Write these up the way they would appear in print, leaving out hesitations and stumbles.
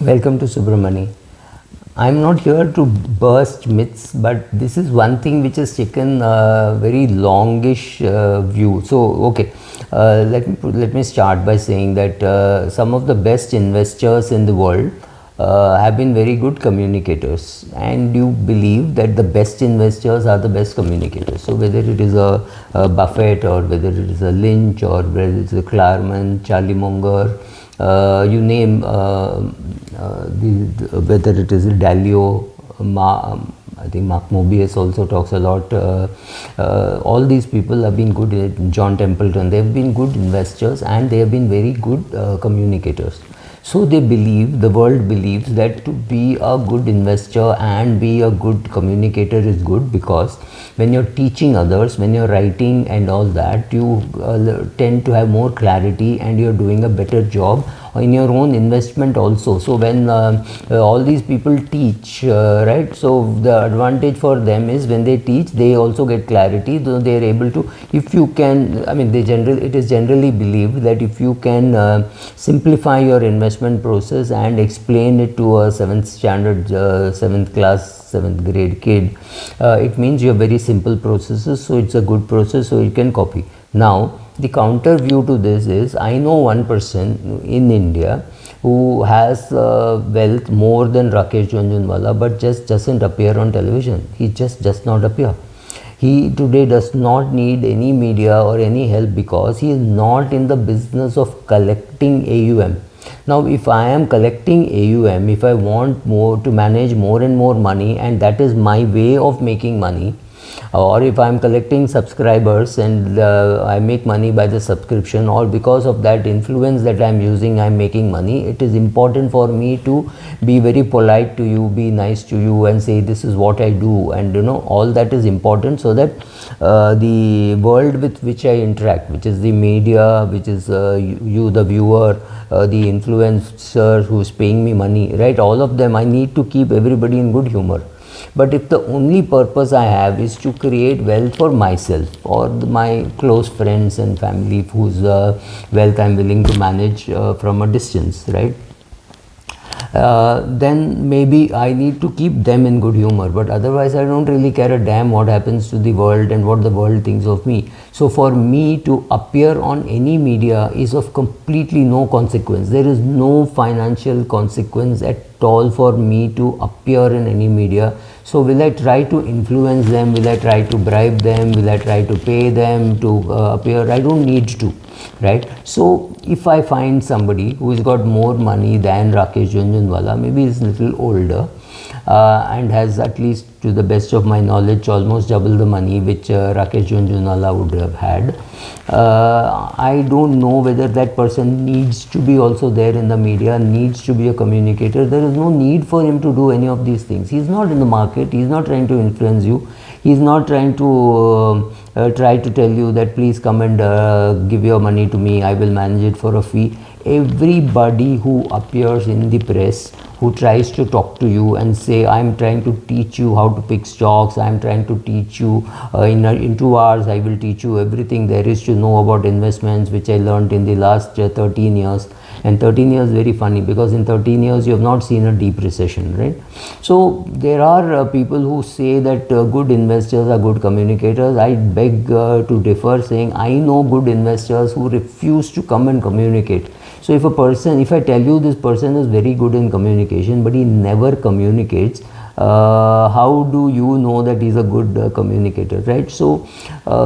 Welcome to Subramani. I'm not here to burst myths, but this is one thing which has taken a very longish view. So, okay, let me start by saying that some of the best investors in the world have been very good communicators, and you believe that the best investors are the best communicators. So, whether it is a Buffett or whether it is a Lynch or whether it is a Klarman, Charlie Munger, you name whether it is Dalio, I think Mark Mobius also talks a lot. All these people have been good. John Templeton, they have been good investors and they have been very good communicators. So they believe, the world believes that to be a good investor and be a good communicator is good, because when you're teaching others, when you're writing and all that, you tend to have more clarity and you're doing a better job in your own investment also. So when all these people teach, right, so the advantage for them is when they teach, they also get clarity. Though they are able to, if you can, I mean, it is generally believed that if you can simplify your investment process and explain it to a 7th standard, 7th class, 7th grade kid, it means you have very simple processes, so it's a good process, so you can copy. Now, the counter view to this is, I know one person in India who has wealth more than Rakesh Jhunjhunwala, but just doesn't appear on television. He just does not appear. He today does not need any media or any help because he is not in the business of collecting AUM. Now, if I am collecting AUM, if I want more to manage more and more money, and that is my way of making money, or if I am collecting subscribers and I make money by the subscription, or because of that influence that I am using, I am making money, it is important for me to be very polite to you, be nice to you and say this is what I do, and all that is important, so that the world with which I interact, which is the media, which is you the viewer, the influencer who is paying me money, right, all of them, I need to keep everybody in good humor. But if the only purpose I have is to create wealth for myself or my close friends and family whose wealth I am willing to manage from a distance, right, then maybe I need to keep them in good humor, but otherwise I don't really care a damn what happens to the world and what the world thinks of me. So for me to appear on any media is of completely no consequence. There is no financial consequence at all for me to appear in any media. So will I try to influence them? Will I try to bribe them? Will I try to pay them to appear? I don't need to, right? So if I find somebody who has got more money than Rakesh Jhunjhunwala, maybe he's a little older and has, at least to the best of my knowledge, almost double the money which Rakesh Jhunjhunwala would have had. I don't know whether that person needs to be also there in the media, needs to be a communicator. There is no need for him to do any of these things. He is not in the market. He is not trying to influence you. He is not trying to try to tell you that please come and give your money to me, I will manage it for a fee. Everybody who appears in the press, who tries to talk to you and say, I am trying to teach you how to pick stocks, I am trying to teach you in 2 hours, I will teach you everything there is to know about investments, which I learned in the last 13 years. And 13 years very funny, because in 13 years you have not seen a deep recession, right? So there are people who say that good investors are good communicators. I beg to differ, saying I know good investors who refuse to come and communicate. So if I tell you this person is very good in communication, but he never communicates, how do you know that he's a good communicator, right? So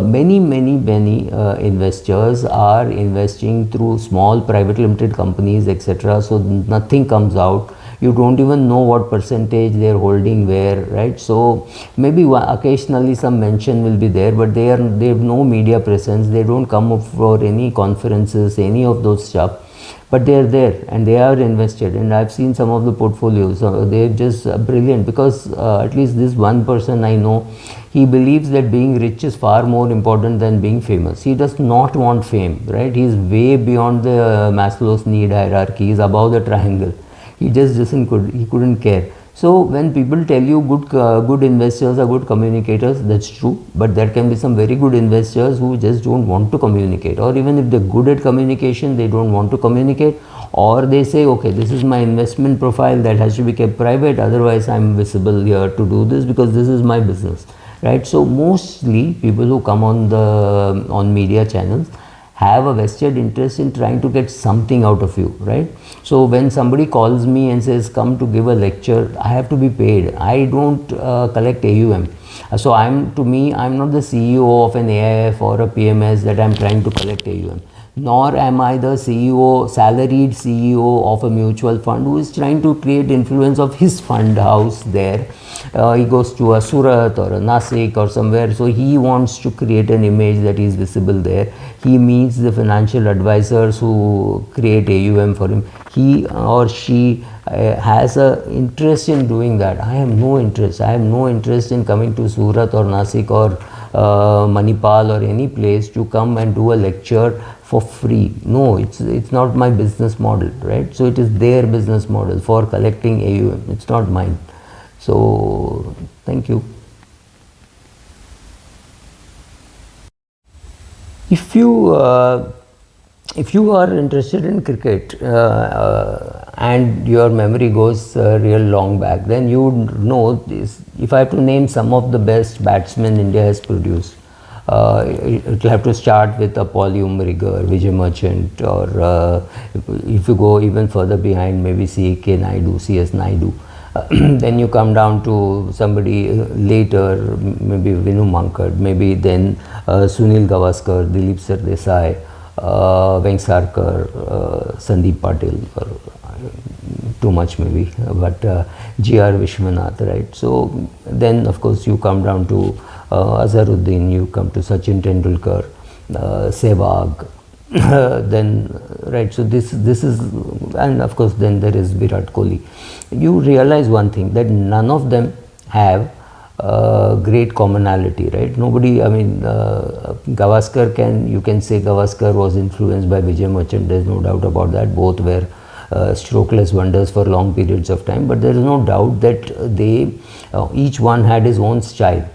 many investors are investing through small private limited companies, etc. So nothing comes out. You don't even know what percentage they're holding where, right? So maybe occasionally some mention will be there, but they have no media presence. They don't come up for any conferences, any of those stuff. But they are there and they are invested, and I've seen some of the portfolios. They're just brilliant, because at least this one person I know, he believes that being rich is far more important than being famous. He does not want fame, right? He's way beyond the Maslow's need hierarchy. He's above the triangle. He just he couldn't care. So when people tell you good investors are good communicators, that's true, but there can be some very good investors who just don't want to communicate, or even if they're good at communication, they don't want to communicate, or they say, okay, this is my investment profile that has to be kept private, otherwise I'm visible here to do this because this is my business, right? So mostly people who come on media channels have a vested interest in trying to get something out of you, right? So when somebody calls me and says come to give a lecture, I have to be paid. I don't collect AUM. So I'm not the CEO of an AIF or a PMS that I'm trying to collect AUM, nor am I the salaried CEO of a mutual fund who is trying to create influence of his fund house there. He goes to a Surat or a Nasik or somewhere, so he wants to create an image that he is visible there. He meets the financial advisors who create AUM for him. He or she has an interest in doing that. I have no interest. I have no interest in coming to Surat or Nasik or Manipal or any place to come and do a lecture for free. No, it's not my business model, right? So it is their business model for collecting AUM. It's not mine. So thank you. If you are interested in cricket and your memory goes real long back, then you would know this. If I have to name some of the best batsmen India has produced, it will have to start with a Paul Umrigar, Vijay Merchant, or if you go even further behind, maybe C.K. Naidu, C.S. Naidu. Then you come down to somebody later, maybe Vinu Munger, maybe then Sunil Gavaskar, Dilip Sardesai, Vengsarkar, Sandeep Patil, or too much maybe, but G.R. Vishwanath, right? So then of course you come down to Azharuddin, you come to Sachin Tendulkar, Sehwag, then right. So this is, and of course then there is Virat Kohli. You realize one thing, that none of them have great commonality, right? Nobody, I mean, Gavaskar you can say Gavaskar was influenced by Vijay Merchant, there's no doubt about that. Both were strokeless wonders for long periods of time, but there is no doubt that they each one had his own style.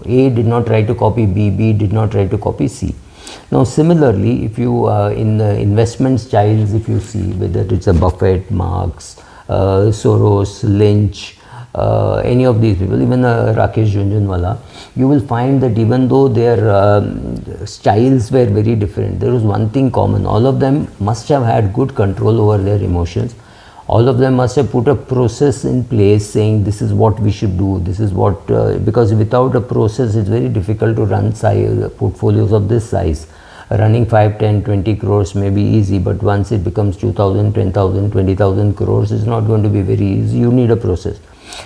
A did not try to copy B, B did not try to copy C. Now similarly, if you in the investment styles, if you see whether it's a Buffett, Marx, Soros, Lynch, any of these people, even Rakesh Jhunjhunwala, you will find that even though their styles were very different, there was one thing common. All of them must have had good control over their emotions. All of them must have put a process in place saying this is what we should do, this is what, because without a process it's very difficult to run portfolios of this size. Running 5, 10, 20 crores may be easy, but once it becomes 2,000, 10,000, 20,000 crores, it's not going to be very easy. You need a process.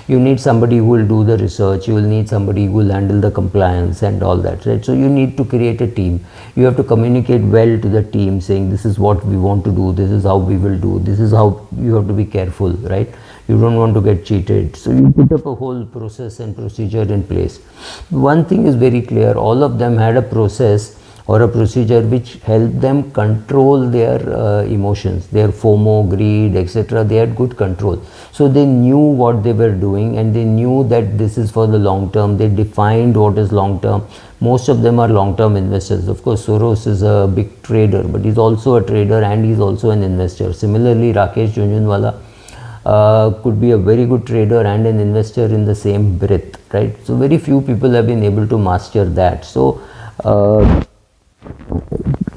You need somebody who will do the research, you will need somebody who will handle the compliance and all that, right? So you need to create a team. You have to communicate well to the team saying this is what we want to do, this is how we will do, this is how you have to be careful, right? You don't want to get cheated. So you put up a whole process and procedure in place. One thing is very clear, all of them had a process or a procedure which helped them control their emotions, their FOMO, greed, etc. They had good control. So they knew what they were doing and they knew that this is for the long term. They defined what is long term. Most of them are long term investors. Of course, Soros is a big trader, but he's also a trader and he's also an investor. Similarly, Rakesh Jhunjhunwala could be a very good trader and an investor in the same breath, right? So very few people have been able to master that. So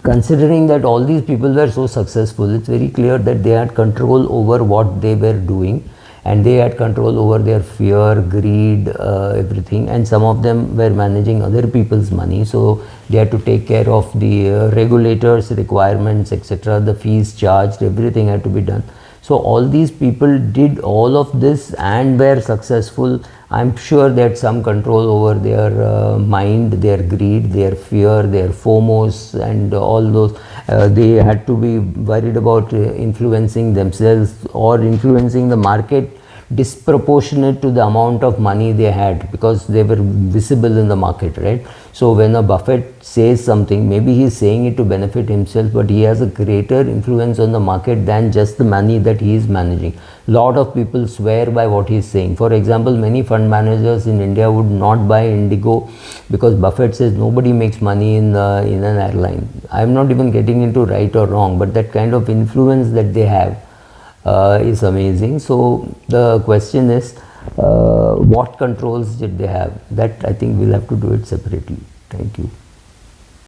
considering that all these people were so successful, it's very clear that they had control over what they were doing and they had control over their fear, greed, everything, and some of them were managing other people's money, so they had to take care of the regulators' requirements, etc. The fees charged, everything had to be done. So all these people did all of this and were successful. I'm sure they had some control over their mind, their greed, their fear, their FOMOs and all those. They had to be worried about influencing themselves or influencing the market disproportionate to the amount of money they had, because they were visible in the market, right? So when a Buffett says something, maybe he's saying it to benefit himself, but he has a greater influence on the market than just the money that he is managing. Lot of people swear by what he's saying. For example, many fund managers in India would not buy Indigo because Buffett says nobody makes money in an airline. I'm not even getting into right or wrong, but that kind of influence that they have is amazing. So the question is, what controls did they have? That I think we'll have to do it separately. Thank you.